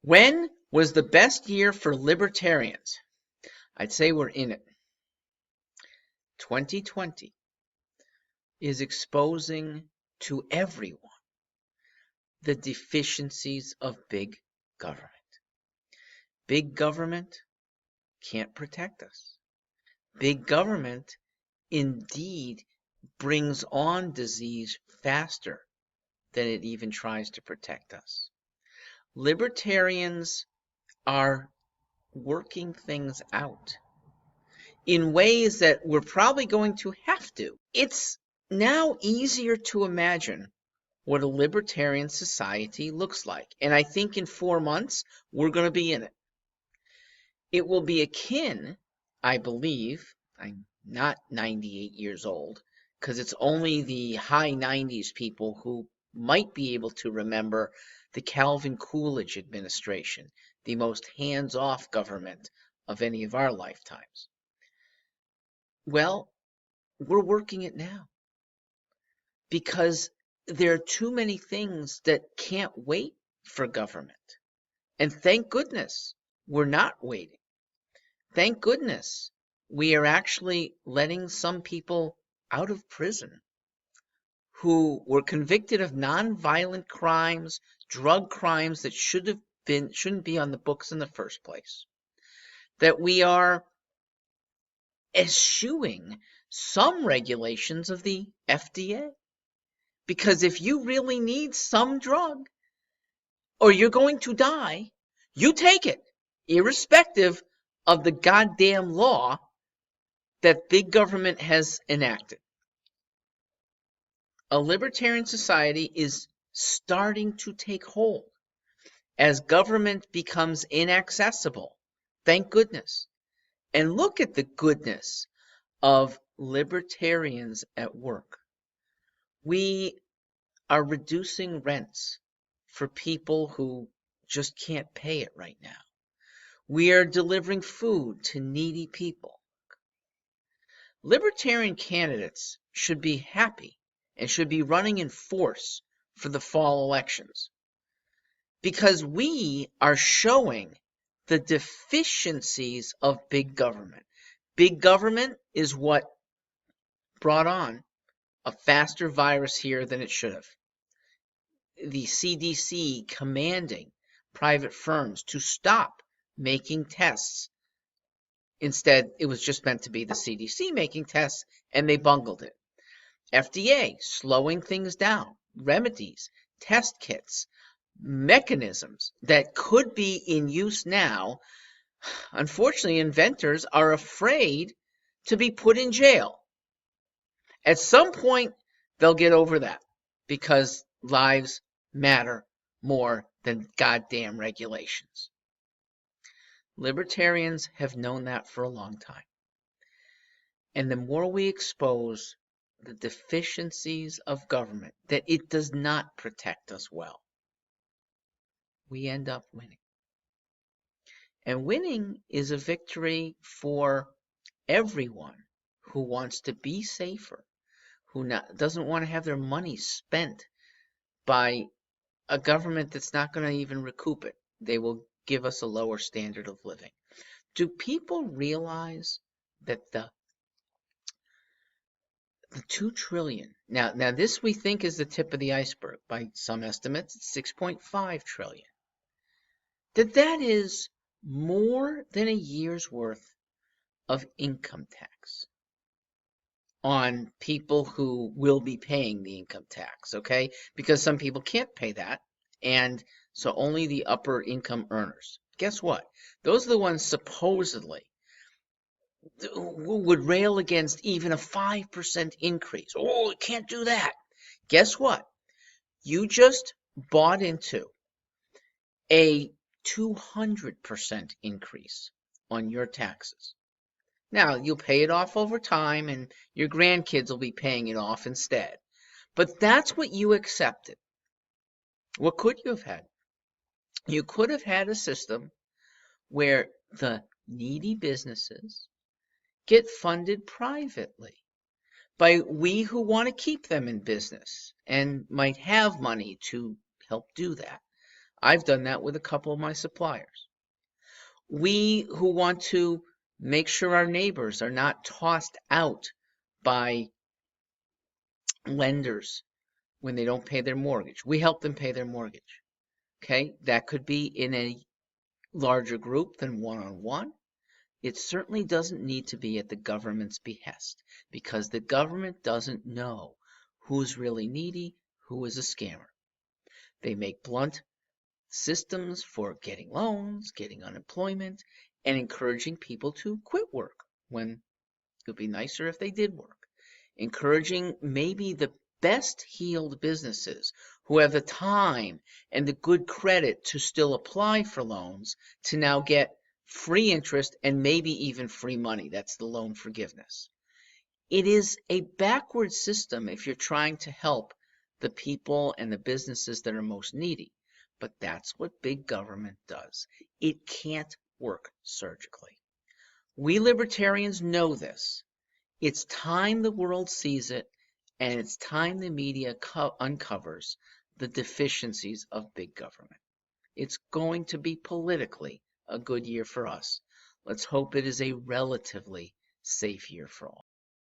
When was the best year for libertarians? I'd say we're in it. 2020 is exposing to everyone the deficiencies of big government. Big government can't protect us. Big government indeed brings on disease faster than it even tries to protect us. Libertarians are working things out in ways that we're probably going to have to. It's now easier to imagine what a libertarian society looks like. And I think in 4 months, we're going to be in it. It will be akin, I believe, I'm not 98 years old, because it's only the high 90s people who might be able to remember the Calvin Coolidge administration, the most hands-off government of any of our lifetimes. Well, we're working it now because there are too many things that can't wait for government. And thank goodness we're not waiting. Thank goodness we are actually letting some people out of prison who were convicted of nonviolent crimes, drug crimes that shouldn't be on the books in the first place. That we are eschewing some regulations of the FDA. Because if you really need some drug or you're going to die, you take it, irrespective of the goddamn law that big government has enacted. A libertarian society is starting to take hold as government becomes inaccessible. Thank goodness. And look at the goodness of libertarians at work. We are reducing rents for people who just can't pay it right now. We are delivering food to needy people. Libertarian candidates should be happy and should be running in force for the fall elections because we are showing the deficiencies of big government. Big government is what brought on a faster virus here than it should have. The CDC commanding private firms to stop making tests. Instead, it was just meant to be the CDC making tests, and they bungled it. FDA slowing things down, remedies, test kits, mechanisms that could be in use now. Unfortunately, inventors are afraid to be put in jail. At some point, they'll get over that because lives matter more than goddamn regulations. Libertarians have known that for a long time. And the more we expose the deficiencies of government, that it does not protect us well, we end up winning. And winning is a victory for everyone who wants to be safer, who doesn't want to have their money spent by a government that's not going to even recoup it. They will give us a lower standard of living. Do people realize that the $2 trillion, now this we think is the tip of the iceberg. By some estimates, it's $6.5 trillion. That is more than a year's worth of income tax on people who will be paying the income tax, okay? Because some people can't pay that, and so only the upper income earners. Guess what? Those are the ones supposedly who would rail against even a 5% increase. Oh, you can't do that. Guess what? You just bought into a 200% increase on your taxes. Now, you'll pay it off over time, and your grandkids will be paying it off instead. But that's what you accepted. What could you have had? You could have had a system where the needy businesses get funded privately by we who want to keep them in business and might have money to help do that. I've done that with a couple of my suppliers. We who want to make sure our neighbors are not tossed out by lenders when they don't pay their mortgage. We help them pay their mortgage. Okay, that could be in a larger group than one-on-one. It certainly doesn't need to be at the government's behest, because the government doesn't know who's really needy, who is a scammer. They make blunt systems for getting loans, getting unemployment, and encouraging people to quit work when it would be nicer if they did work. Encouraging maybe the best heeled businesses who have the time and the good credit to still apply for loans to now get free interest and maybe even free money. That's the loan forgiveness. It is a backward system if you're trying to help the people and the businesses that are most needy. But that's what big government does. It can't work surgically. We libertarians know this. It's time the world sees it, and it's time the media uncovers the deficiencies of big government. It's going to be politically a good year for us. Let's hope it is a relatively safe year for all.